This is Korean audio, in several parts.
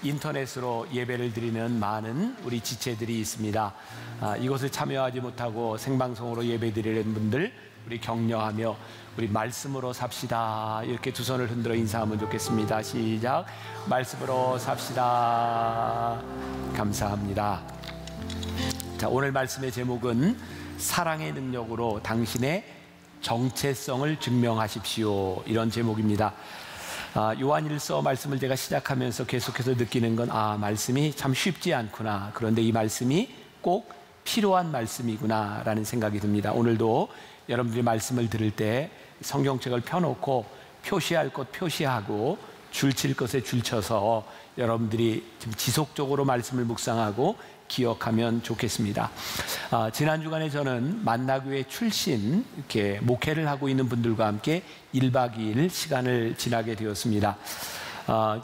인터넷으로 예배를 드리는 많은 우리 지체들이 있습니다. 이곳에 참여하지 못하고 생방송으로 예배 드리는 분들 우리 격려하며 우리 말씀으로 삽시다. 이렇게 두 손을 흔들어 인사하면 좋겠습니다. 시작. 말씀으로 삽시다. 감사합니다. 자, 오늘 말씀의 제목은 사랑의 능력으로 당신의 정체성을 증명하십시오. 이런 제목입니다. 요한일서 말씀을 제가 시작하면서 계속해서 느끼는 건 말씀이 참 쉽지 않구나. 그런데 이 말씀이 꼭 필요한 말씀이구나 라는 생각이 듭니다. 오늘도 여러분들이 말씀을 들을 때 성경책을 펴놓고 표시할 것 표시하고 줄칠 것에 줄쳐서 여러분들이 좀 지속적으로 말씀을 묵상하고 기억하면 좋겠습니다. 지난 주간에 저는 만나교회 출신 이렇게 목회를 하고 있는 분들과 함께 1박 2일 시간을 지나게 되었습니다.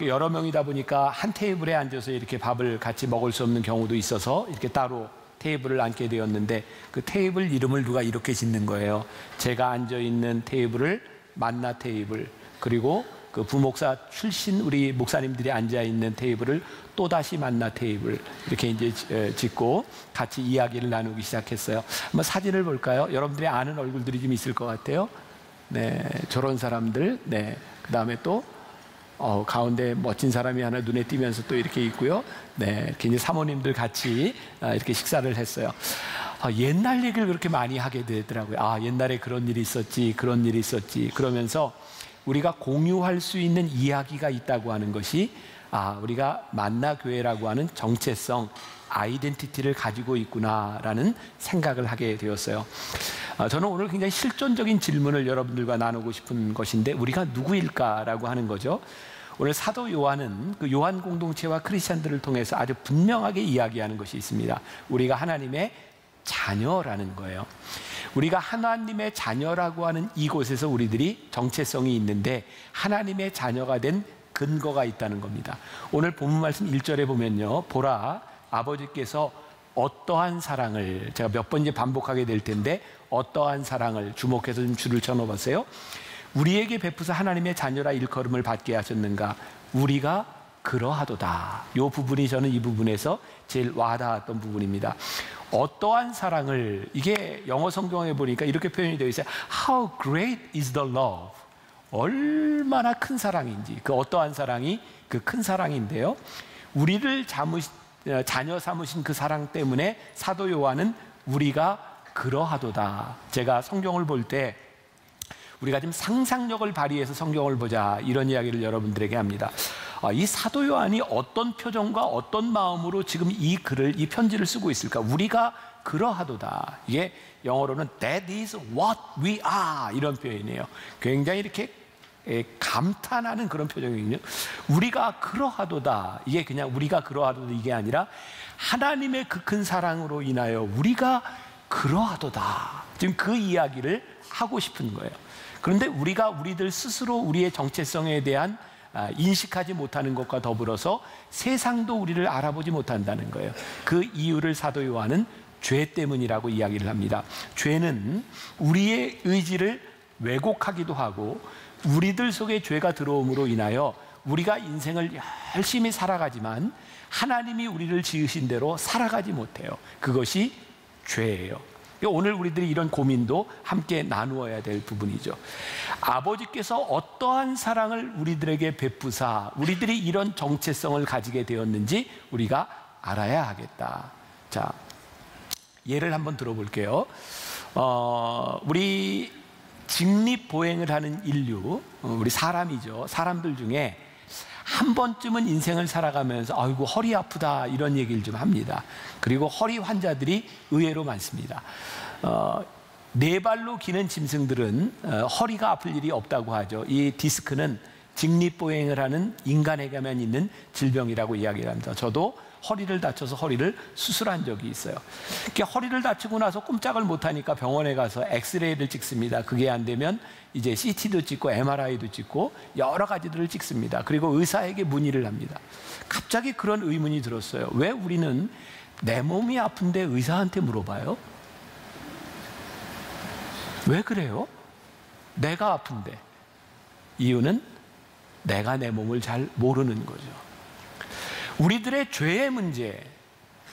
여러 명이다 보니까 한 테이블에 앉아서 이렇게 밥을 같이 먹을 수 없는 경우도 있어서 이렇게 따로 테이블을 앉게 되었는데 그 테이블 이름을 누가 이렇게 짓는 거예요. 제가 앉아있는 테이블을 만나 테이블, 그리고 그 부목사 출신 우리 목사님들이 앉아있는 테이블을 또다시 만나 테이블, 이렇게 이제 짓고 같이 이야기를 나누기 시작했어요. 한번 사진을 볼까요? 여러분들이 아는 얼굴들이 좀 있을 것 같아요. 네, 저런 사람들. 네, 그 다음에 또 가운데 멋진 사람이 하나 눈에 띄면서 또 이렇게 있고요. 네, 이렇게 이제 사모님들 같이 이렇게 식사를 했어요. 옛날 얘기를 그렇게 많이 하게 되더라고요. 옛날에 그런 일이 있었지, 그런 일이 있었지. 그러면서 우리가 공유할 수 있는 이야기가 있다고 하는 것이 우리가 만나교회라고 하는 정체성, 아이덴티티를 가지고 있구나라는 생각을 하게 되었어요. 저는 오늘 굉장히 실존적인 질문을 여러분들과 나누고 싶은 것인데, 우리가 누구일까라고 하는 거죠. 오늘 사도 요한은 그 요한 공동체와 크리스찬들을 통해서 아주 분명하게 이야기하는 것이 있습니다. 우리가 하나님의 자녀라는 거예요. 우리가 하나님의 자녀라고 하는 이곳에서 우리들이 정체성이 있는데 하나님의 자녀가 된 근거가 있다는 겁니다. 오늘 본문 말씀 1절에 보면요, 보라, 아버지께서 어떠한 사랑을, 제가 몇 번 이제 반복하게 될 텐데, 어떠한 사랑을, 주목해서 좀 줄을 쳐놓으세요. 우리에게 베푸사 하나님의 자녀라 일컬음을 받게 하셨는가. 우리가 그러하도다. 이 부분이 저는 이 부분에서 제일 와닿았던 부분입니다. 어떠한 사랑을, 이게 영어 성경에 보니까 이렇게 표현이 되어 있어요. How great is the love. 얼마나 큰 사랑인지. 그 어떠한 사랑이 그 큰 사랑인데요, 우리를 자녀 삼으신 그 사랑 때문에 사도 요한은 우리가 그러하도다. 제가 성경을 볼 때 우리가 좀 상상력을 발휘해서 성경을 보자, 이런 이야기를 여러분들에게 합니다. 이 사도 요한이 어떤 표정과 어떤 마음으로 지금 이 글을, 이 편지를 쓰고 있을까? 우리가 그러하도다. 이게 영어로는 That is what we are, 이런 표현이에요. 굉장히 이렇게 감탄하는 그런 표정이거든요. 우리가 그러하도다. 이게 그냥 우리가 그러하도다 이게 아니라 하나님의 그 큰 사랑으로 인하여 우리가 그러하도다. 지금 그 이야기를 하고 싶은 거예요. 그런데 우리가 우리들 스스로 우리의 정체성에 대한 인식하지 못하는 것과 더불어서 세상도 우리를 알아보지 못한다는 거예요. 그 이유를 사도 요한은 죄 때문이라고 이야기를 합니다. 죄는 우리의 의지를 왜곡하기도 하고, 우리들 속에 죄가 들어옴으로 인하여 우리가 인생을 열심히 살아가지만 하나님이 우리를 지으신 대로 살아가지 못해요. 그것이 죄예요. 오늘 우리들이 이런 고민도 함께 나누어야 될 부분이죠. 아버지께서 어떠한 사랑을 우리들에게 베푸사 우리들이 이런 정체성을 가지게 되었는지 우리가 알아야 하겠다. 자, 예를 한번 들어볼게요. 우리 직립보행을 하는 인류, 우리 사람이죠. 사람들 중에 한 번쯤은 인생을 살아가면서 아이고 허리 아프다, 이런 얘기를 좀 합니다. 그리고 허리 환자들이 의외로 많습니다. 네 발로 기는 짐승들은 허리가 아플 일이 없다고 하죠. 이 디스크는 직립보행을 하는 인간에게만 있는 질병이라고 이야기를 합니다. 저도 허리를 다쳐서 허리를 수술한 적이 있어요. 허리를 다치고 나서 꼼짝을 못하니까 병원에 가서 엑스레이를 찍습니다. 그게 안 되면 이제 CT도 찍고 MRI도 찍고 여러 가지들을 찍습니다. 그리고 의사에게 문의를 합니다. 갑자기 그런 의문이 들었어요. 왜 우리는 내 몸이 아픈데 의사한테 물어봐요? 왜 그래요? 내가 아픈데. 이유는 내가 내 몸을 잘 모르는 거죠. 우리들의 죄의 문제,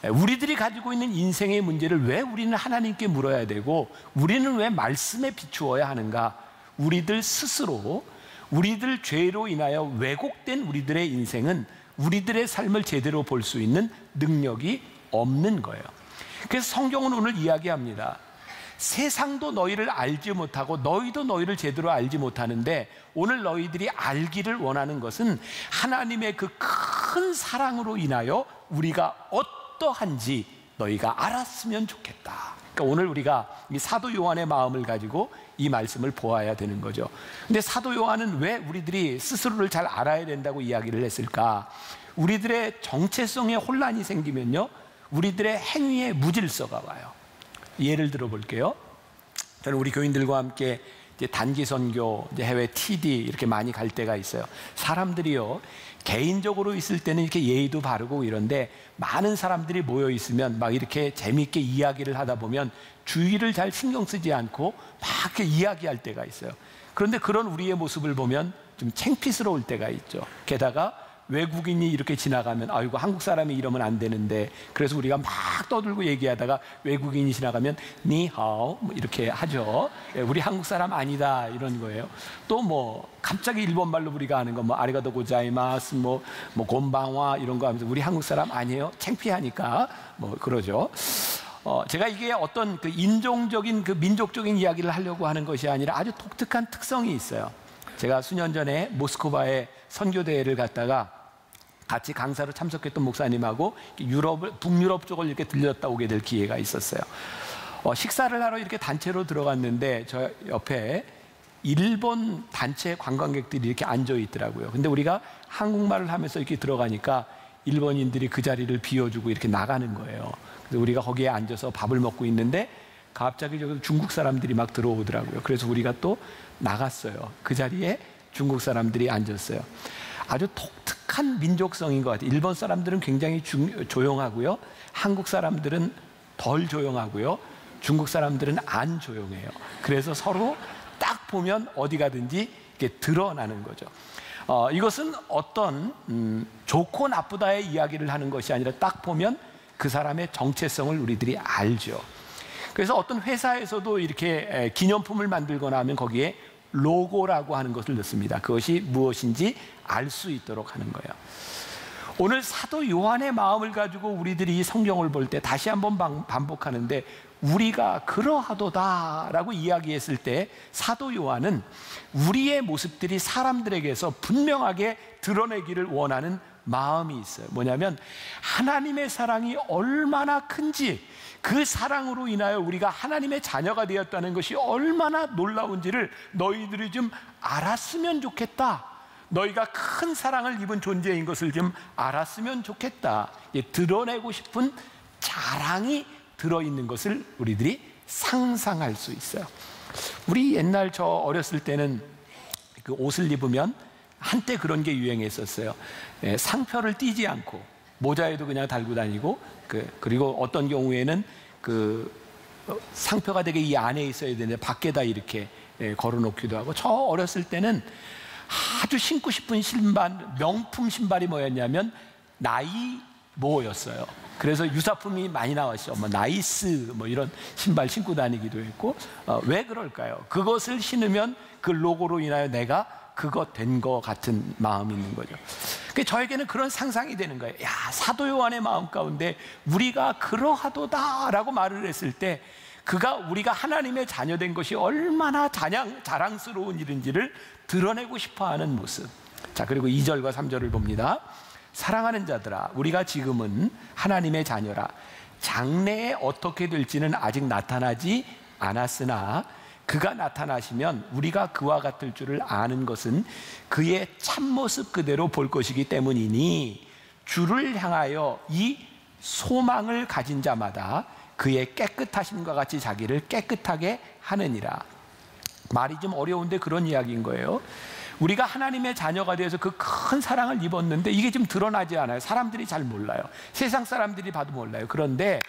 우리들이 가지고 있는 인생의 문제를 왜 우리는 하나님께 물어야 되고 우리는 왜 말씀에 비추어야 하는가? 우리들 스스로 우리들 죄로 인하여 왜곡된 우리들의 인생은 우리들의 삶을 제대로 볼 수 있는 능력이 없는 거예요. 그래서 성경은 오늘 이야기합니다. 세상도 너희를 알지 못하고 너희도 너희를 제대로 알지 못하는데 오늘 너희들이 알기를 원하는 것은 하나님의 그 큰 사랑으로 인하여 우리가 어떠한지 너희가 알았으면 좋겠다. 그러니까 오늘 우리가 이 사도 요한의 마음을 가지고 이 말씀을 보아야 되는 거죠. 근데 사도 요한은 왜 우리들이 스스로를 잘 알아야 된다고 이야기를 했을까? 우리들의 정체성에 혼란이 생기면요, 우리들의 행위에 무질서가 와요. 예를 들어 볼게요. 저는 우리 교인들과 함께 이제 단기 선교, 이제 해외 TD 이렇게 많이 갈 때가 있어요. 사람들이요, 개인적으로 있을 때는 이렇게 예의도 바르고 이런데 많은 사람들이 모여 있으면 막 이렇게 재미있게 이야기를 하다 보면 주의를 잘 신경 쓰지 않고 막 이렇게 이야기할 때가 있어요. 그런데 그런 우리의 모습을 보면 좀 창피스러울 때가 있죠. 게다가 외국인이 이렇게 지나가면 아이고 한국 사람이 이러면 안 되는데, 그래서 우리가 막 떠들고 얘기하다가 외국인이 지나가면 니하오 뭐 이렇게 하죠. 우리 한국 사람 아니다 이런 거예요. 또 뭐 갑자기 일본말로 우리가 하는 거 뭐 아리가또 고자이마스 뭐 곤방와 이런 거 하면서 우리 한국 사람 아니에요? 창피하니까 뭐 그러죠. 제가 이게 어떤 그 인종적인 그 민족적인 이야기를 하려고 하는 것이 아니라 아주 독특한 특성이 있어요. 제가 수년 전에 모스크바에 선교대회를 갔다가 같이 강사로 참석했던 목사님하고 북유럽 쪽을 이렇게 들렸다 오게 될 기회가 있었어요. 식사를 하러 이렇게 단체로 들어갔는데 저 옆에 일본 단체 관광객들이 이렇게 앉아 있더라고요. 근데 우리가 한국말을 하면서 이렇게 들어가니까 일본인들이 그 자리를 비워주고 이렇게 나가는 거예요. 그래서 우리가 거기에 앉아서 밥을 먹고 있는데 갑자기 저기 중국 사람들이 막 들어오더라고요. 그래서 우리가 또 나갔어요. 그 자리에 중국 사람들이 앉았어요. 아주 독특한 민족성인 것 같아요. 일본 사람들은 굉장히 조용하고요, 한국 사람들은 덜 조용하고요, 중국 사람들은 안 조용해요. 그래서 서로 딱 보면 어디 가든지 이렇게 드러나는 거죠. 이것은 어떤 좋고 나쁘다의 이야기를 하는 것이 아니라 딱 보면 그 사람의 정체성을 우리들이 알죠. 그래서 어떤 회사에서도 이렇게 기념품을 만들거나 하면 거기에 로고라고 하는 것을 넣습니다. 그것이 무엇인지 알 수 있도록 하는 거예요. 오늘 사도 요한의 마음을 가지고 우리들이 성경을 볼 때 다시 한번 반복하는데 우리가 그러하도다라고 이야기했을 때 사도 요한은 우리의 모습들이 사람들에게서 분명하게 드러내기를 원하는 마음이 있어요. 뭐냐면 하나님의 사랑이 얼마나 큰지, 그 사랑으로 인하여 우리가 하나님의 자녀가 되었다는 것이 얼마나 놀라운지를 너희들이 좀 알았으면 좋겠다. 너희가 큰 사랑을 입은 존재인 것을 좀 알았으면 좋겠다. 드러내고 싶은 자랑이 들어있는 것을 우리들이 상상할 수 있어요. 우리 옛날 저 어렸을 때는 그 옷을 입으면 한때 그런 게 유행했었어요. 상표를 띄지 않고 모자에도 그냥 달고 다니고, 그리고 어떤 경우에는 그 상표가 되게 이 안에 있어야 되는데 밖에다 이렇게 걸어놓기도 하고. 저 어렸을 때는 아주 신고 싶은 신발, 명품 신발이 뭐였냐면 나이모였어요. 그래서 유사품이 많이 나왔죠. 뭐 나이스 뭐 이런 신발 신고 다니기도 했고. 왜 그럴까요? 그것을 신으면 그 로고로 인하여 내가 그것 된 것 같은 마음이 있는 거죠. 저에게는 그런 상상이 되는 거예요. 야, 사도 요한의 마음 가운데 우리가 그러하도다라고 말을 했을 때 그가 우리가 하나님의 자녀된 것이 얼마나 자랑스러운 일인지를 드러내고 싶어하는 모습. 자, 그리고 2절과 3절을 봅니다. 사랑하는 자들아, 우리가 지금은 하나님의 자녀라. 장래에 어떻게 될지는 아직 나타나지 않았으나 그가 나타나시면 우리가 그와 같을 줄을 아는 것은 그의 참모습 그대로 볼 것이기 때문이니 주를 향하여 이 소망을 가진 자마다 그의 깨끗하심과 같이 자기를 깨끗하게 하느니라. 말이 좀 어려운데 그런 이야기인 거예요. 우리가 하나님의 자녀가 되어서 그 큰 사랑을 입었는데 이게 좀 드러나지 않아요. 사람들이 잘 몰라요. 세상 사람들이 봐도 몰라요. 그런데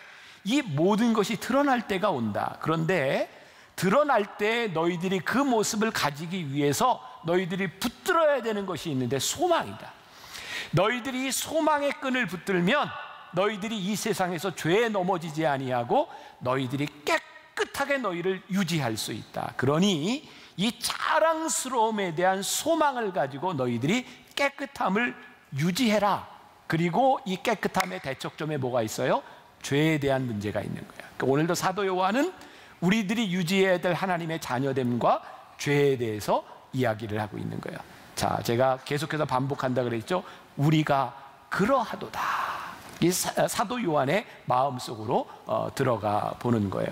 이 모든 것이 드러날 때가 온다. 그런데 드러날 때 너희들이 그 모습을 가지기 위해서 너희들이 붙들어야 되는 것이 있는데 소망이다. 너희들이 소망의 끈을 붙들면 너희들이 이 세상에서 죄에 넘어지지 아니하고 너희들이 깨끗하게 너희를 유지할 수 있다. 그러니 이 자랑스러움에 대한 소망을 가지고 너희들이 깨끗함을 유지해라. 그리고 이 깨끗함의 대척점에 뭐가 있어요? 죄에 대한 문제가 있는 거야. 그러니까 오늘도 사도 요한은 우리들이 유지해야 될 하나님의 자녀됨과 죄에 대해서 이야기를 하고 있는 거예요. 자, 제가 계속해서 반복한다 그랬죠. 우리가 그러하도다. 이 사도 요한의 마음속으로 들어가 보는 거예요.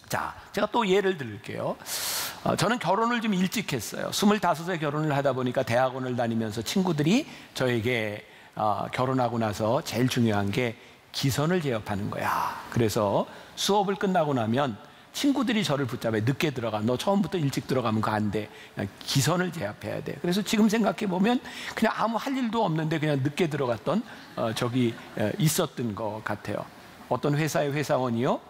자, 제가 또 예를 들을게요. 저는 결혼을 좀 일찍 했어요. 25세 결혼을 하다 보니까 대학원을 다니면서 친구들이 저에게 결혼하고 나서 제일 중요한 게 기선을 제압하는 거야. 그래서 수업을 끝나고 나면 친구들이 저를 붙잡아 늦게 들어가. 너 처음부터 일찍 들어가면 그거 안 돼. 그냥 기선을 제압해야 돼. 그래서 지금 생각해 보면 그냥 아무 할 일도 없는데 그냥 늦게 들어갔던 적이 있었던 것 같아요. 어떤 회사의 회사원이요,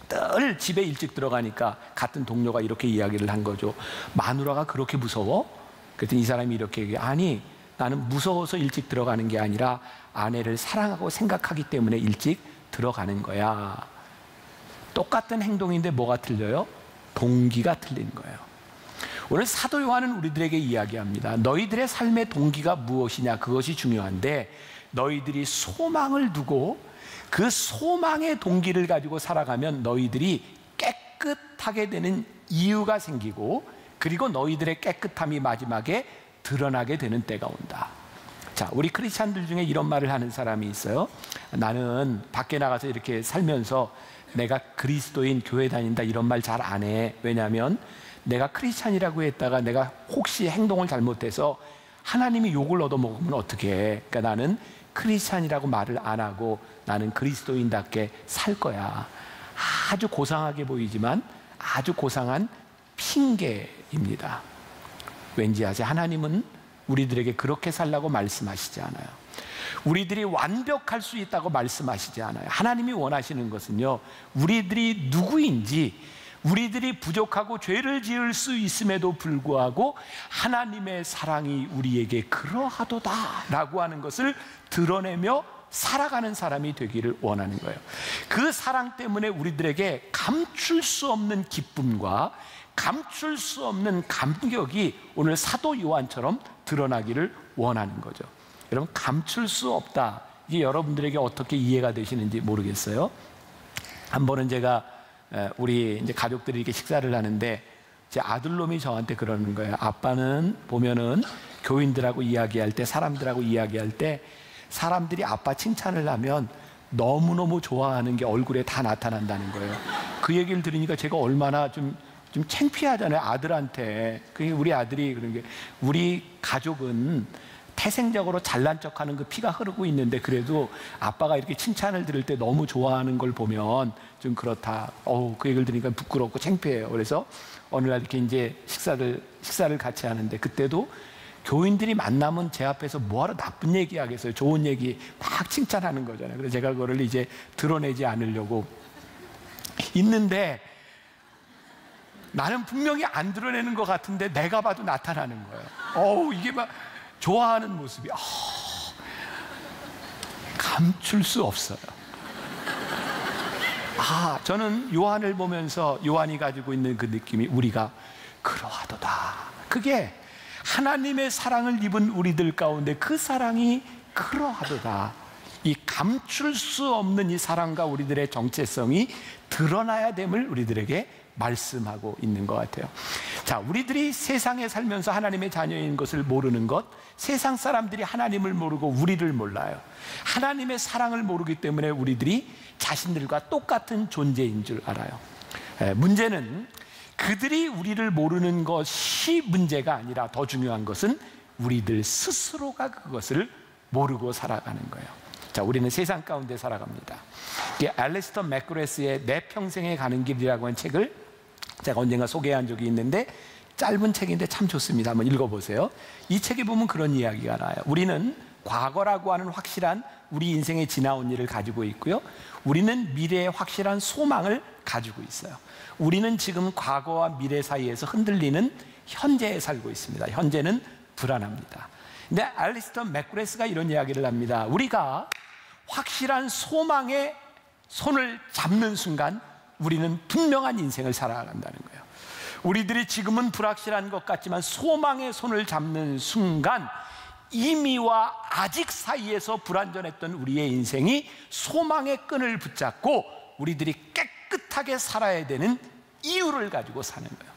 늘 집에 일찍 들어가니까 같은 동료가 이렇게 이야기를 한 거죠. 마누라가 그렇게 무서워? 그랬더니 이 사람이 이렇게 얘기해. 아니, 나는 무서워서 일찍 들어가는 게 아니라 아내를 사랑하고 생각하기 때문에 일찍 들어가는 거야. 똑같은 행동인데 뭐가 틀려요? 동기가 틀린 거예요. 오늘 사도 요한은 우리들에게 이야기합니다. 너희들의 삶의 동기가 무엇이냐, 그것이 중요한데 너희들이 소망을 두고 그 소망의 동기를 가지고 살아가면 너희들이 깨끗하게 되는 이유가 생기고, 그리고 너희들의 깨끗함이 마지막에 드러나게 되는 때가 온다. 자, 우리 크리스찬들 중에 이런 말을 하는 사람이 있어요. 나는 밖에 나가서 이렇게 살면서 내가 그리스도인, 교회 다닌다 이런 말 잘 안 해. 왜냐하면 내가 크리스찬이라고 했다가 내가 혹시 행동을 잘못해서 하나님이 욕을 얻어먹으면 어떻게 해. 그러니까 나는 크리스찬이라고 말을 안 하고 나는 그리스도인답게 살 거야. 아주 고상하게 보이지만 아주 고상한 핑계입니다. 왠지 아세요? 하나님은 우리들에게 그렇게 살라고 말씀하시지 않아요. 우리들이 완벽할 수 있다고 말씀하시지 않아요. 하나님이 원하시는 것은요, 우리들이 누구인지, 우리들이 부족하고 죄를 지을 수 있음에도 불구하고 하나님의 사랑이 우리에게 그러하도다 라고 하는 것을 드러내며 살아가는 사람이 되기를 원하는 거예요. 그 사랑 때문에 우리들에게 감출 수 없는 기쁨과 감출 수 없는 감격이 오늘 사도 요한처럼 드러나기를 원하는 거죠. 여러분, 감출 수 없다, 이게 여러분들에게 어떻게 이해가 되시는지 모르겠어요. 한 번은 제가 우리 이제 가족들이 이렇게 식사를 하는데 제 아들놈이 저한테 그러는 거예요. 아빠는 보면은 교인들하고 이야기할 때, 사람들하고 이야기할 때 사람들이 아빠 칭찬을 하면 너무너무 좋아하는 게 얼굴에 다 나타난다는 거예요. 그 얘기를 들으니까 제가 얼마나 좀 창피하잖아요, 아들한테. 그게 우리 아들이 그런 게, 우리 가족은 태생적으로 잘난 척하는 그 피가 흐르고 있는데 그래도 아빠가 이렇게 칭찬을 들을 때 너무 좋아하는 걸 보면 좀 그렇다. 그 얘기를 들으니까 부끄럽고 창피해요. 그래서 어느 날 이렇게 이제 식사를 같이 하는데, 그때도 교인들이 만나면 제 앞에서 뭐하러 나쁜 얘기 하겠어요. 좋은 얘기 막 칭찬하는 거잖아요. 그래서 제가 그거를 이제 드러내지 않으려고 있는데, 나는 분명히 안 드러내는 것 같은데 내가 봐도 나타나는 거예요. 이게 막 좋아하는 모습이 감출 수 없어요. 저는 요한을 보면서 요한이 가지고 있는 그 느낌이, 우리가 그러하도다. 그게 하나님의 사랑을 입은 우리들 가운데 그 사랑이 그러하도다. 이 감출 수 없는 이 사랑과 우리들의 정체성이 드러나야 됨을 우리들에게 말씀하고 있는 것 같아요. 자, 우리들이 세상에 살면서 하나님의 자녀인 것을 모르는 것, 세상 사람들이 하나님을 모르고 우리를 몰라요. 하나님의 사랑을 모르기 때문에 우리들이 자신들과 똑같은 존재인 줄 알아요. 문제는 그들이 우리를 모르는 것이 문제가 아니라 더 중요한 것은 우리들 스스로가 그것을 모르고 살아가는 거예요. 자, 우리는 세상 가운데 살아갑니다. 알리스터 맥그레스의 내 평생에 가는 길이라고 하는 책을 제가 언젠가 소개한 적이 있는데, 짧은 책인데 참 좋습니다. 한번 읽어보세요. 이 책에 보면 그런 이야기가 나와요. 우리는 과거라고 하는 확실한 우리 인생에 지나온 일을 가지고 있고요, 우리는 미래의 확실한 소망을 가지고 있어요. 우리는 지금 과거와 미래 사이에서 흔들리는 현재에 살고 있습니다. 현재는 불안합니다. 근데 알리스터 맥그레스가 이런 이야기를 합니다. 우리가 확실한 소망에 손을 잡는 순간 우리는 분명한 인생을 살아간다는 거예요. 우리들이 지금은 불확실한 것 같지만 소망의 손을 잡는 순간 이미와 아직 사이에서 불완전했던 우리의 인생이 소망의 끈을 붙잡고 우리들이 깨끗하게 살아야 되는 이유를 가지고 사는 거예요.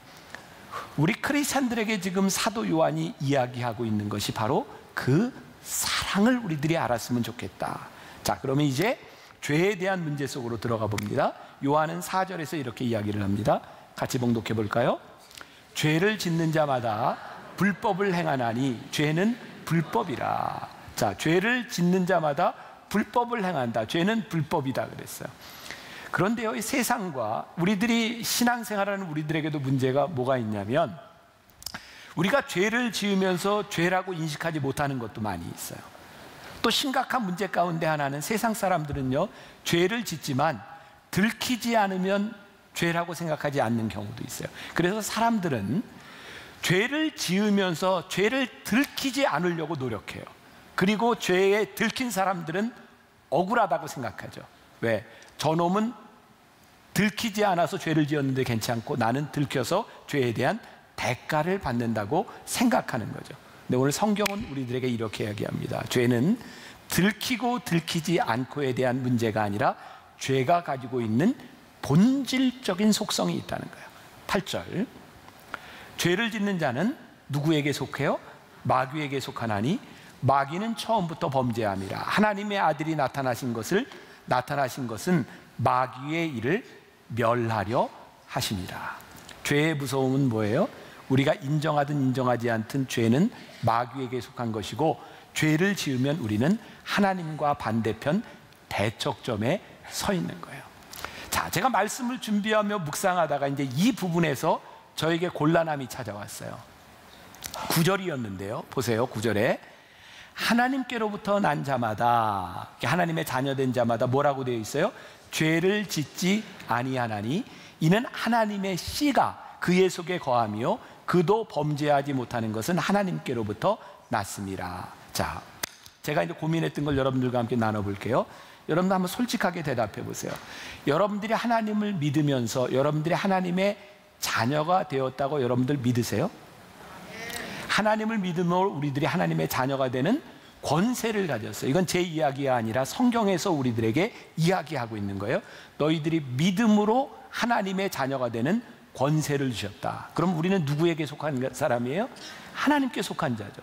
우리 크리스찬들에게 지금 사도 요한이 이야기하고 있는 것이 바로 그 사랑을 우리들이 알았으면 좋겠다. 자, 그러면 이제 죄에 대한 문제 속으로 들어가 봅니다. 요한은 4절에서 이렇게 이야기를 합니다. 같이 봉독해 볼까요? 죄를 짓는 자마다 불법을 행하나니 죄는 불법이라. 자, 죄를 짓는 자마다 불법을 행한다. 죄는 불법이다 그랬어요. 그런데요, 이 세상과 우리들이 신앙생활하는 우리들에게도 문제가 뭐가 있냐면 우리가 죄를 지으면서 죄라고 인식하지 못하는 것도 많이 있어요. 또 심각한 문제 가운데 하나는 세상 사람들은요, 죄를 짓지만 들키지 않으면 죄라고 생각하지 않는 경우도 있어요. 그래서 사람들은 죄를 지으면서 죄를 들키지 않으려고 노력해요. 그리고 죄에 들킨 사람들은 억울하다고 생각하죠. 왜? 저놈은 들키지 않아서 죄를 지었는데 괜찮고 나는 들켜서 죄에 대한 대가를 받는다고 생각하는 거죠. 근데 오늘 성경은 우리들에게 이렇게 이야기합니다. 죄는 들키고 들키지 않고에 대한 문제가 아니라 죄가 가지고 있는 본질적인 속성이 있다는 거예요. 8절, 죄를 짓는 자는 누구에게 속해요? 마귀에게 속하나니 마귀는 처음부터 범죄함이라. 하나님의 아들이 나타나신 것은 마귀의 일을 멸하려 하심이라. 죄의 무서움은 뭐예요? 우리가 인정하든 인정하지 않든 죄는 마귀에게 속한 것이고, 죄를 지으면 우리는 하나님과 반대편 대척점에 서 있는 거예요. 자, 제가 말씀을 준비하며 묵상하다가 이제 이 부분에서 저에게 곤란함이 찾아왔어요. 9절이었는데요. 보세요. 9절에 하나님께로부터 난 자마다, 하나님의 자녀된 자마다 뭐라고 되어 있어요? 죄를 짓지 아니하나니 이는 하나님의 씨가 그의 속에 거하며 그도 범죄하지 못하는 것은 하나님께로부터 났습니다. 자, 제가 이제 고민했던 걸 여러분들과 함께 나눠볼게요. 여러분들 한번 솔직하게 대답해 보세요. 여러분들이 하나님을 믿으면서 여러분들이 하나님의 자녀가 되었다고 여러분들 믿으세요? 하나님을 믿음으로 우리들이 하나님의 자녀가 되는 권세를 가졌어요. 이건 제 이야기가 아니라 성경에서 우리들에게 이야기하고 있는 거예요. 너희들이 믿음으로 하나님의 자녀가 되는 권세를 주셨다. 그럼 우리는 누구에게 속한 사람이에요? 하나님께 속한 자죠.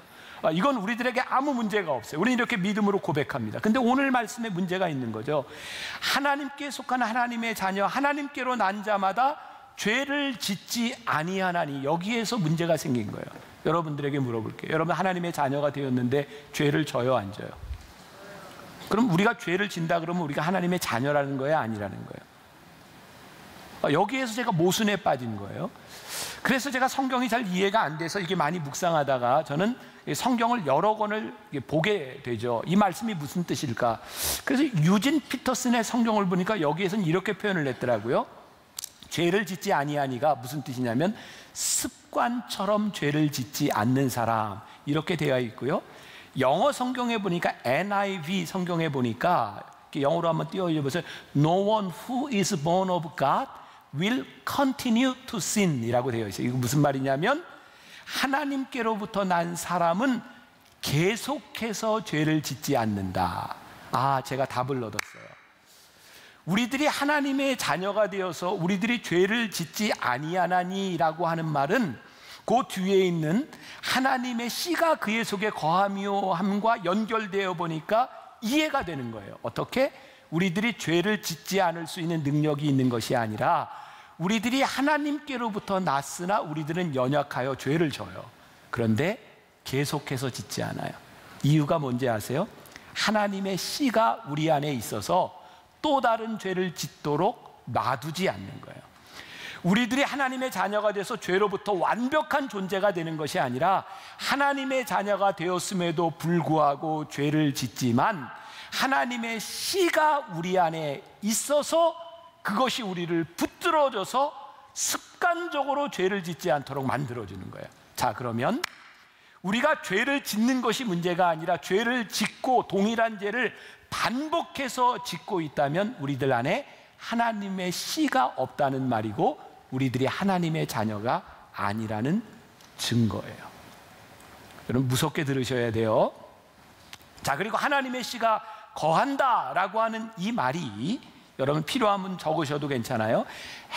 이건 우리들에게 아무 문제가 없어요. 우리는 이렇게 믿음으로 고백합니다. 근데 오늘 말씀에 문제가 있는 거죠. 하나님께 속한 하나님의 자녀, 하나님께로 난 자마다 죄를 짓지 아니하나니, 여기에서 문제가 생긴 거예요. 여러분들에게 물어볼게요. 여러분 하나님의 자녀가 되었는데 죄를 져요, 안 져요? 그럼 우리가 죄를 진다 그러면 우리가 하나님의 자녀라는 거예요, 아니라는 거예요? 여기에서 제가 모순에 빠진 거예요. 그래서 제가 성경이 잘 이해가 안 돼서 이게 많이 묵상하다가 저는 성경을 여러 권을 보게 되죠. 이 말씀이 무슨 뜻일까? 그래서 유진 피터슨의 성경을 보니까 여기에서는 이렇게 표현을 했더라고요. 죄를 짓지 아니하니가 무슨 뜻이냐면 습관처럼 죄를 짓지 않는 사람, 이렇게 되어 있고요. 영어 성경에 보니까 NIV 성경에 보니까 영어로 한번 띄워보세요. No one who is born of God will continue to sin 이라고 되어 있어요. 이거 무슨 말이냐면 하나님께로부터 난 사람은 계속해서 죄를 짓지 않는다. 아, 제가 답을 얻었어요. 우리들이 하나님의 자녀가 되어서 우리들이 죄를 짓지 아니하나니라고 하는 말은 그 뒤에 있는 하나님의 씨가 그의 속에 거하며 함과 연결되어 보니까 이해가 되는 거예요. 어떻게? 우리들이 죄를 짓지 않을 수 있는 능력이 있는 것이 아니라 우리들이 하나님께로부터 났으나 우리들은 연약하여 죄를 져요. 그런데 계속해서 짓지 않아요. 이유가 뭔지 아세요? 하나님의 씨가 우리 안에 있어서 또 다른 죄를 짓도록 놔두지 않는 거예요. 우리들이 하나님의 자녀가 돼서 죄로부터 완벽한 존재가 되는 것이 아니라 하나님의 자녀가 되었음에도 불구하고 죄를 짓지만 하나님의 씨가 우리 안에 있어서 그것이 우리를 붙들어줘서 습관적으로 죄를 짓지 않도록 만들어주는 거예요. 자, 그러면 우리가 죄를 짓는 것이 문제가 아니라 죄를 짓고 동일한 죄를 반복해서 짓고 있다면 우리들 안에 하나님의 씨가 없다는 말이고 우리들이 하나님의 자녀가 아니라는 증거예요. 여러분 무섭게 들으셔야 돼요. 자, 그리고 하나님의 씨가 거한다라고 하는 이 말이 여러분 필요하면 적으셔도 괜찮아요.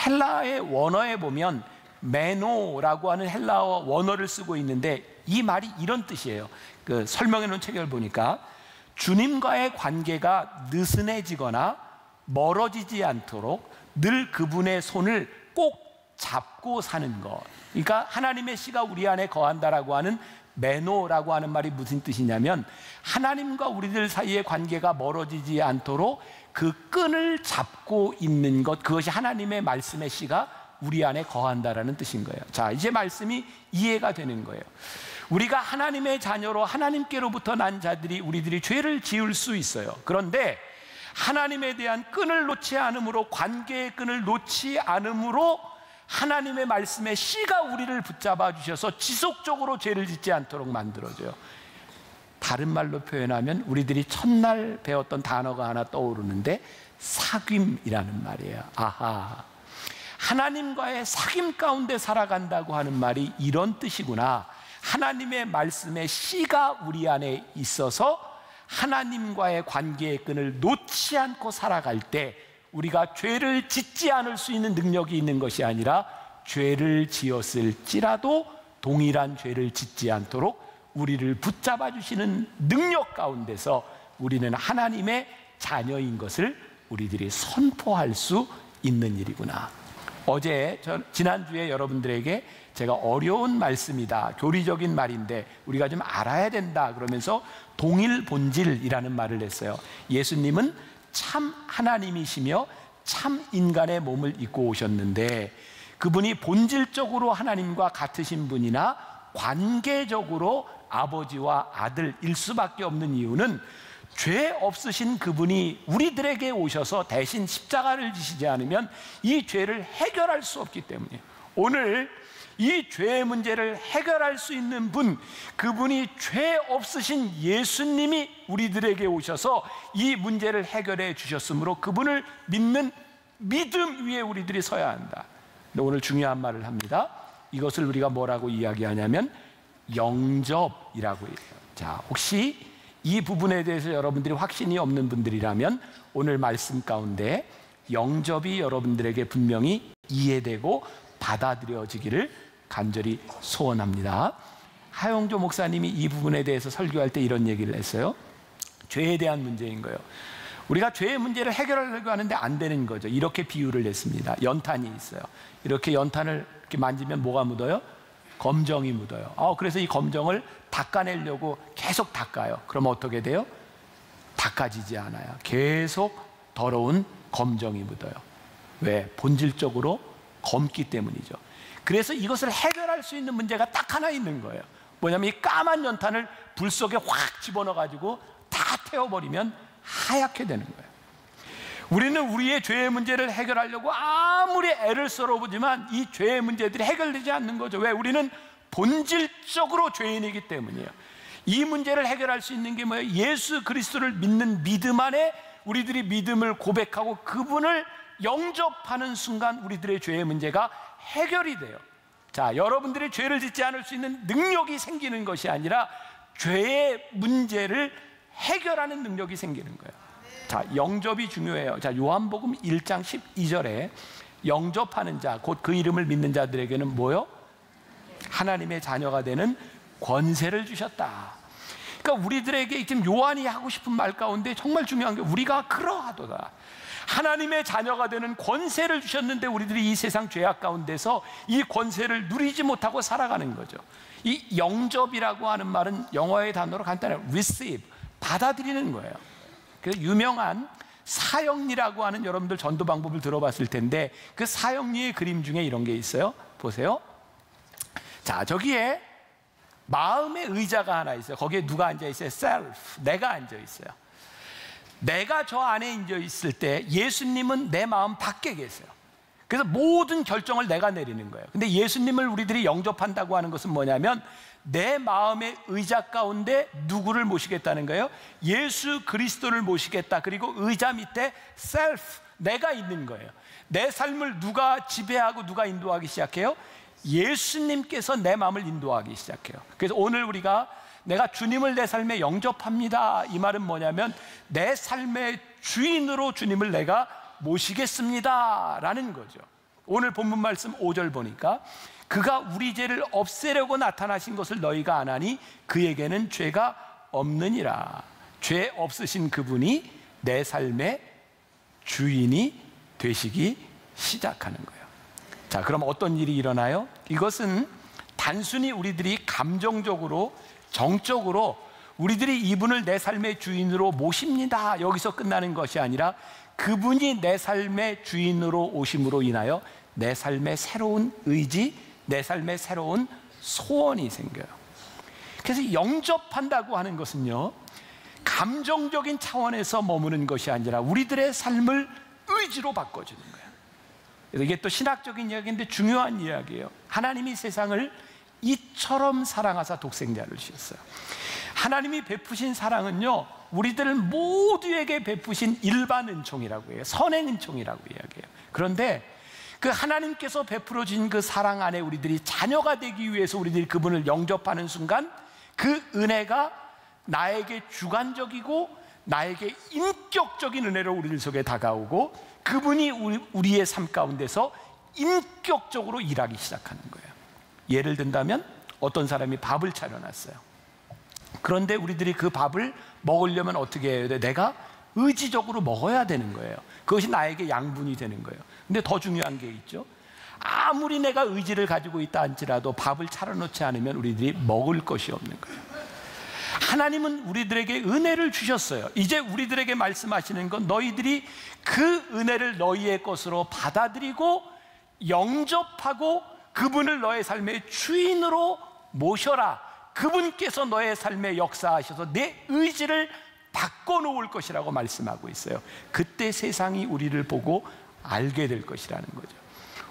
헬라의 원어에 보면 메노라고 하는 헬라어 원어를 쓰고 있는데 이 말이 이런 뜻이에요. 그 설명해 놓은 책을 보니까 주님과의 관계가 느슨해지거나 멀어지지 않도록 늘 그분의 손을 꼭 잡고 사는 것. 그러니까 하나님의 씨가 우리 안에 거한다라고 하는 메노라고 하는 말이 무슨 뜻이냐면 하나님과 우리들 사이의 관계가 멀어지지 않도록 그 끈을 잡고 있는 것, 그것이 하나님의 말씀의 씨가 우리 안에 거한다라는 뜻인 거예요. 자, 이제 말씀이 이해가 되는 거예요. 우리가 하나님의 자녀로 하나님께로부터 난 자들이 우리들이 죄를 지을 수 있어요. 그런데 하나님에 대한 끈을 놓지 않음으로, 관계의 끈을 놓지 않음으로 하나님의 말씀의 씨가 우리를 붙잡아 주셔서 지속적으로 죄를 짓지 않도록 만들어줘요. 다른 말로 표현하면 우리들이 첫날 배웠던 단어가 하나 떠오르는데 사귐이라는 말이에요. 아하, 하나님과의 사귐 가운데 살아간다고 하는 말이 이런 뜻이구나. 하나님의 말씀의 씨가 우리 안에 있어서 하나님과의 관계의 끈을 놓지 않고 살아갈 때 우리가 죄를 짓지 않을 수 있는 능력이 있는 것이 아니라 죄를 지었을지라도 동일한 죄를 짓지 않도록 우리를 붙잡아 주시는 능력 가운데서 우리는 하나님의 자녀인 것을 우리들이 선포할 수 있는 일이구나. 어제 지난주에 여러분들에게 제가 어려운 말씀이다, 교리적인 말인데 우리가 좀 알아야 된다 그러면서 동일 본질이라는 말을 했어요. 예수님은 참 하나님이시며 참 인간의 몸을 입고 오셨는데 그분이 본질적으로 하나님과 같으신 분이나 관계적으로 아버지와 아들일 수밖에 없는 이유는 죄 없으신 그분이 우리들에게 오셔서 대신 십자가를 지시지 않으면 이 죄를 해결할 수 없기 때문이에요. 오늘 이 죄의 문제를 해결할 수 있는 분, 그분이 죄 없으신 예수님이 우리들에게 오셔서 이 문제를 해결해 주셨으므로 그분을 믿는 믿음 위에 우리들이 서야 한다. 근데 오늘 중요한 말을 합니다. 이것을 우리가 뭐라고 이야기하냐면 영접이라고 해요. 자, 혹시 이 부분에 대해서 여러분들이 확신이 없는 분들이라면 오늘 말씀 가운데 영접이 여러분들에게 분명히 이해되고 받아들여지기를 간절히 소원합니다. 하용조 목사님이 이 부분에 대해서 설교할 때 이런 얘기를 했어요. 죄에 대한 문제인 거예요. 우리가 죄의 문제를 해결하려고 하는데 안 되는 거죠. 이렇게 비유를 했습니다. 연탄이 있어요. 이렇게 연탄을 이렇게 만지면 뭐가 묻어요? 검정이 묻어요. 그래서 이 검정을 닦아내려고 계속 닦아요. 그럼 어떻게 돼요? 닦아지지 않아요. 계속 더러운 검정이 묻어요. 왜? 본질적으로 검기 때문이죠. 그래서 이것을 해결할 수 있는 문제가 딱 하나 있는 거예요. 뭐냐면 이 까만 연탄을 불 속에 확 집어넣어가지고 다 태워버리면 하얗게 되는 거예요. 우리는 우리의 죄의 문제를 해결하려고 아무리 애를 썰어보지만 이 죄의 문제들이 해결되지 않는 거죠. 왜? 우리는 본질적으로 죄인이기 때문이에요. 이 문제를 해결할 수 있는 게 뭐예요? 예수 그리스도를 믿는 믿음 안에 우리들이 믿음을 고백하고 그분을 영접하는 순간 우리들의 죄의 문제가 해결이 돼요. 자, 여러분들이 죄를 짓지 않을 수 있는 능력이 생기는 것이 아니라 죄의 문제를 해결하는 능력이 생기는 거예요. 자, 영접이 중요해요. 자, 요한복음 1장 12절에 영접하는 자, 곧 그 이름을 믿는 자들에게는 뭐요? 하나님의 자녀가 되는 권세를 주셨다. 그러니까 우리들에게 지금 요한이 하고 싶은 말 가운데 정말 중요한 게 우리가 그러하도다. 하나님의 자녀가 되는 권세를 주셨는데 우리들이 이 세상 죄악 가운데서 이 권세를 누리지 못하고 살아가는 거죠. 이 영접이라고 하는 말은 영어의 단어로 간단해요. receive, 받아들이는 거예요. 그래서 유명한 사형리라고 하는 여러분들 전도 방법을 들어봤을 텐데 그 사형리의 그림 중에 이런 게 있어요. 보세요. 자, 저기에 마음의 의자가 하나 있어요. 거기에 누가 앉아 있어요? self, 내가 앉아 있어요. 내가 저 안에 앉아 있을 때 예수님은 내 마음 밖에 계세요. 그래서 모든 결정을 내가 내리는 거예요. 근데 예수님을 우리들이 영접한다고 하는 것은 뭐냐면 내 마음의 의자 가운데 누구를 모시겠다는 거예요? 예수 그리스도를 모시겠다. 그리고 의자 밑에 self, 내가 있는 거예요. 내 삶을 누가 지배하고 누가 인도하기 시작해요? 예수님께서 내 마음을 인도하기 시작해요. 그래서 오늘 우리가 내가 주님을 내 삶에 영접합니다, 이 말은 뭐냐면 내 삶의 주인으로 주님을 내가 모시겠습니다 라는 거죠. 오늘 본문 말씀 5절 보니까 그가 우리 죄를 없애려고 나타나신 것을 너희가 아나니 그에게는 죄가 없느니라. 죄 없으신 그분이 내 삶의 주인이 되시기 시작하는 거예요. 자, 그럼 어떤 일이 일어나요? 이것은 단순히 우리들이 감정적으로 정적으로 우리들이 이분을 내 삶의 주인으로 모십니다, 여기서 끝나는 것이 아니라 그분이 내 삶의 주인으로 오심으로 인하여 내 삶의 새로운 의지, 내 삶의 새로운 소원이 생겨요. 그래서 영접한다고 하는 것은요, 감정적인 차원에서 머무는 것이 아니라 우리들의 삶을 의지로 바꿔주는 거예요. 그래서 이게 또 신학적인 이야기인데 중요한 이야기예요. 하나님이 세상을 이처럼 사랑하사 독생자를 주셨어요. 하나님이 베푸신 사랑은요, 우리들 모두에게 베푸신 일반 은총이라고 해요. 선행 은총이라고 이야기해요. 그런데 그 하나님께서 베풀어 주신 그 사랑 안에 우리들이 자녀가 되기 위해서 우리들이 그분을 영접하는 순간 그 은혜가 나에게 주관적이고 나에게 인격적인 은혜로 우리들 속에 다가오고 그분이 우리의 삶 가운데서 인격적으로 일하기 시작하는 거예요. 예를 든다면 어떤 사람이 밥을 차려놨어요. 그런데 우리들이 그 밥을 먹으려면 어떻게 해야 돼? 내가 의지적으로 먹어야 되는 거예요. 그것이 나에게 양분이 되는 거예요. 근데 더 중요한 게 있죠. 아무리 내가 의지를 가지고 있다 할지라도 밥을 차려놓지 않으면 우리들이 먹을 것이 없는 거예요. 하나님은 우리들에게 은혜를 주셨어요. 이제 우리들에게 말씀하시는 건 너희들이 그 은혜를 너희의 것으로 받아들이고 영접하고 그분을 너의 삶의 주인으로 모셔라. 그분께서 너의 삶에 역사하셔서 내 의지를 바꿔놓을 것이라고 말씀하고 있어요. 그때 세상이 우리를 보고 알게 될 것이라는 거죠.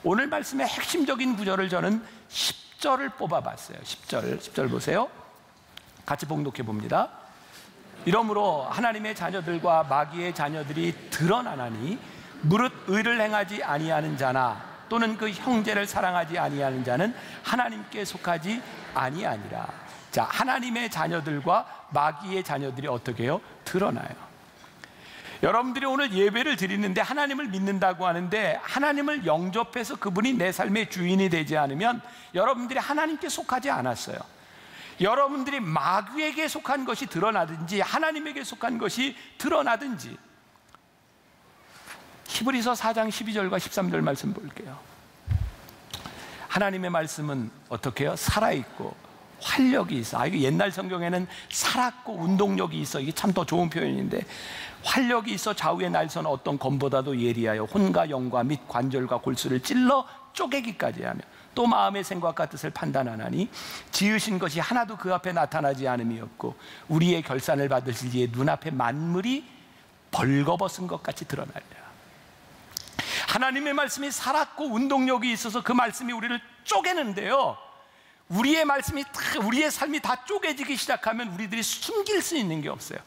오늘 말씀의 핵심적인 구절을 저는 10절을 뽑아봤어요. 10절 보세요. 같이 봉독해 봅니다. 이러므로 하나님의 자녀들과 마귀의 자녀들이 드러나나니 무릇 의를 행하지 아니하는 자나 또는 그 형제를 사랑하지 아니하는 자는 하나님께 속하지 아니하니라. 자, 하나님의 자녀들과 마귀의 자녀들이 어떻게 해요? 드러나요. 여러분들이 오늘 예배를 드리는데 하나님을 믿는다고 하는데 하나님을 영접해서 그분이 내 삶의 주인이 되지 않으면 여러분들이 하나님께 속하지 않았어요. 여러분들이 마귀에게 속한 것이 드러나든지 하나님에게 속한 것이 드러나든지. 히브리서 4장 12절과 13절 말씀 볼게요. 하나님의 말씀은 어떻게 해요? 살아있고 활력이 있어. 이거 옛날 성경에는 살았고 운동력이 있어. 이게 참 더 좋은 표현인데 활력이 있어 좌우의 날선 어떤 검보다도 예리하여 혼과 영과 및 관절과 골수를 찔러 쪼개기까지 하며 또 마음의 생각과 뜻을 판단하나니 지으신 것이 하나도 그 앞에 나타나지 않음이 없고 우리의 결산을 받으실 이의 눈앞에 만물이 벌거벗은 것 같이 드러나리라. 하나님의 말씀이 살았고 운동력이 있어서 그 말씀이 우리를 쪼개는데요, 우리의 말씀이 우리의 삶이 다 쪼개지기 시작하면 우리들이 숨길 수 있는 게 없어요.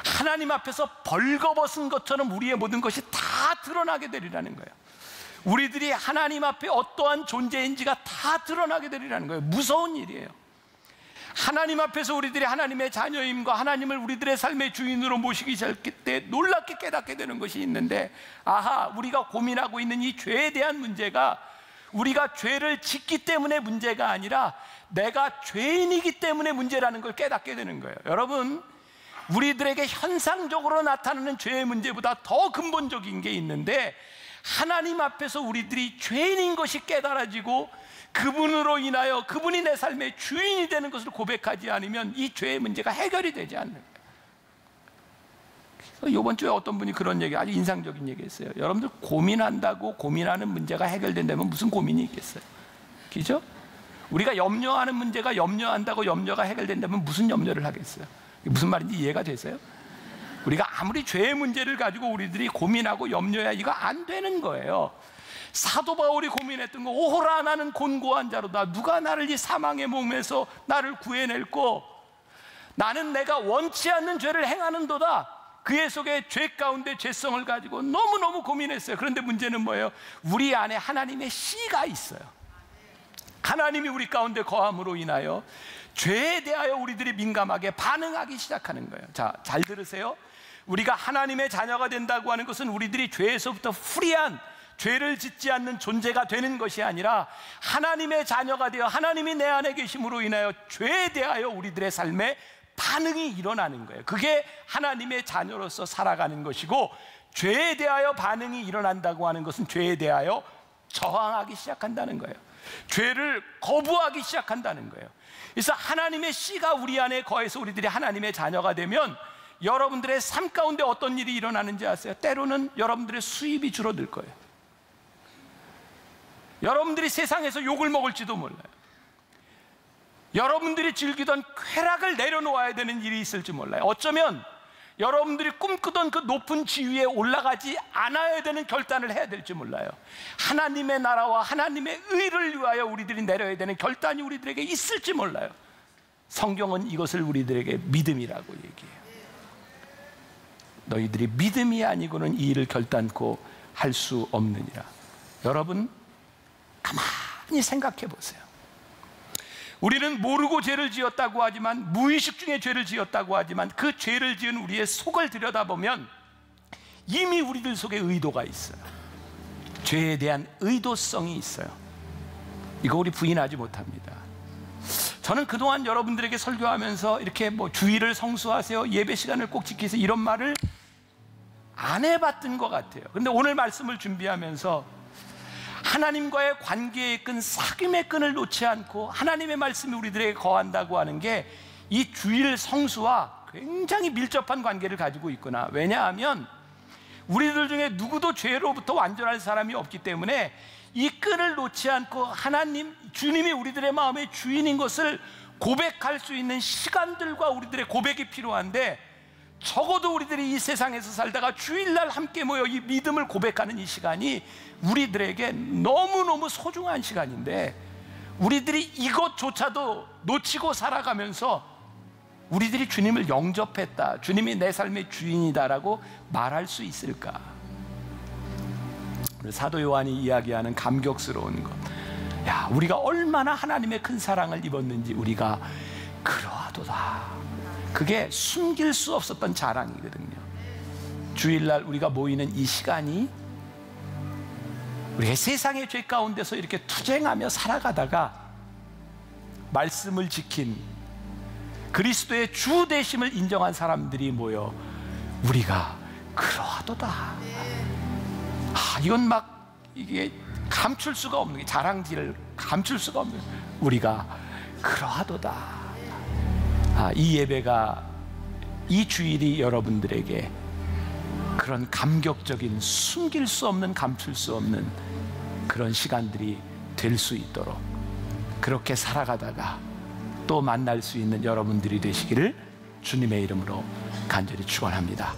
하나님 앞에서 벌거벗은 것처럼 우리의 모든 것이 다 드러나게 되리라는 거예요. 우리들이 하나님 앞에 어떠한 존재인지가 다 드러나게 되리라는 거예요. 무서운 일이에요. 하나님 앞에서 우리들이 하나님의 자녀임과 하나님을 우리들의 삶의 주인으로 모시기 시작할 때 놀랍게 깨닫게 되는 것이 있는데, 아하, 우리가 고민하고 있는 이 죄에 대한 문제가 우리가 죄를 짓기 때문에 문제가 아니라 내가 죄인이기 때문에 문제라는 걸 깨닫게 되는 거예요. 여러분, 우리들에게 현상적으로 나타나는 죄의 문제보다 더 근본적인 게 있는데 하나님 앞에서 우리들이 죄인인 것이 깨달아지고 그분으로 인하여 그분이 내 삶의 주인이 되는 것을 고백하지 않으면 이 죄의 문제가 해결이 되지 않는 거예요. 그래서 이번 주에 어떤 분이 그런 얘기, 아주 인상적인 얘기 했어요. 여러분들 고민한다고 고민하는 문제가 해결된다면 무슨 고민이 있겠어요? 그죠? 우리가 염려하는 문제가 염려한다고 염려가 해결된다면 무슨 염려를 하겠어요? 무슨 말인지 이해가 되세요? 우리가 아무리 죄의 문제를 가지고 우리들이 고민하고 염려해야 이거 안 되는 거예요. 사도 바울이 고민했던 거, 오호라 나는 곤고한 자로다. 누가 나를 이 사망의 몸에서 나를 구해낼꼬. 나는 내가 원치 않는 죄를 행하는도다. 그의 속에 죄 가운데 죄성을 가지고 너무너무 고민했어요. 그런데 문제는 뭐예요? 우리 안에 하나님의 씨가 있어요. 하나님이 우리 가운데 거함으로 인하여 죄에 대하여 우리들이 민감하게 반응하기 시작하는 거예요. 자, 잘 들으세요. 우리가 하나님의 자녀가 된다고 하는 것은 우리들이 죄에서부터 프리한, 죄를 짓지 않는 존재가 되는 것이 아니라 하나님의 자녀가 되어 하나님이 내 안에 계심으로 인하여 죄에 대하여 우리들의 삶에 반응이 일어나는 거예요. 그게 하나님의 자녀로서 살아가는 것이고, 죄에 대하여 반응이 일어난다고 하는 것은 죄에 대하여 저항하기 시작한다는 거예요. 죄를 거부하기 시작한다는 거예요. 그래서 하나님의 씨가 우리 안에 거해서 우리들이 하나님의 자녀가 되면 여러분들의 삶 가운데 어떤 일이 일어나는지 아세요? 때로는 여러분들의 수입이 줄어들 거예요. 여러분들이 세상에서 욕을 먹을지도 몰라요. 여러분들이 즐기던 쾌락을 내려놓아야 되는 일이 있을지 몰라요. 어쩌면 여러분들이 꿈꾸던 그 높은 지위에 올라가지 않아야 되는 결단을 해야 될지 몰라요. 하나님의 나라와 하나님의 의를 위하여 우리들이 내려야 되는 결단이 우리들에게 있을지 몰라요. 성경은 이것을 우리들에게 믿음이라고 얘기해요. 너희들이 믿음이 아니고는 이 일을 결단코 할 수 없느니라. 여러분, 가만히 생각해 보세요. 우리는 모르고 죄를 지었다고 하지만, 무의식 중에 죄를 지었다고 하지만, 그 죄를 지은 우리의 속을 들여다보면 이미 우리들 속에 의도가 있어요. 죄에 대한 의도성이 있어요. 이거 우리 부인하지 못합니다. 저는 그동안 여러분들에게 설교하면서 이렇게 주일을 성수하세요, 예배 시간을 꼭 지키세요, 이런 말을 안 해봤던 것 같아요. 그런데 오늘 말씀을 준비하면서 하나님과의 관계의 끈, 사귐의 끈을 놓지 않고 하나님의 말씀이 우리들에게 거한다고 하는 게 이 주일 성수와 굉장히 밀접한 관계를 가지고 있구나. 왜냐하면 우리들 중에 누구도 죄로부터 완전한 사람이 없기 때문에 이 끈을 놓지 않고 하나님, 주님이 우리들의 마음의 주인인 것을 고백할 수 있는 시간들과 우리들의 고백이 필요한데, 적어도 우리들이 이 세상에서 살다가 주일날 함께 모여 이 믿음을 고백하는 이 시간이 우리들에게 너무너무 소중한 시간인데, 우리들이 이것조차도 놓치고 살아가면서 우리들이 주님을 영접했다, 주님이 내 삶의 주인이다라고 말할 수 있을까? 사도 요한이 이야기하는 감격스러운 것, 야, 우리가 얼마나 하나님의 큰 사랑을 입었는지 우리가 그러하도다. 그게 숨길 수 없었던 자랑이거든요. 주일날 우리가 모이는 이 시간이 우리가 세상의 죄 가운데서 이렇게 투쟁하며 살아가다가 말씀을 지킨 그리스도의 주 되심을 인정한 사람들이 모여 우리가 그러하도다. 이건 막 이게 감출 수가 없는 게, 자랑질을 감출 수가 없는, 우리가 그러하도다. 이 예배가, 이 주일이 여러분들에게 그런 감격적인, 숨길 수 없는, 감출 수 없는 그런 시간들이 될 수 있도록, 그렇게 살아가다가 또 만날 수 있는 여러분들이 되시기를 주님의 이름으로 간절히 축원합니다.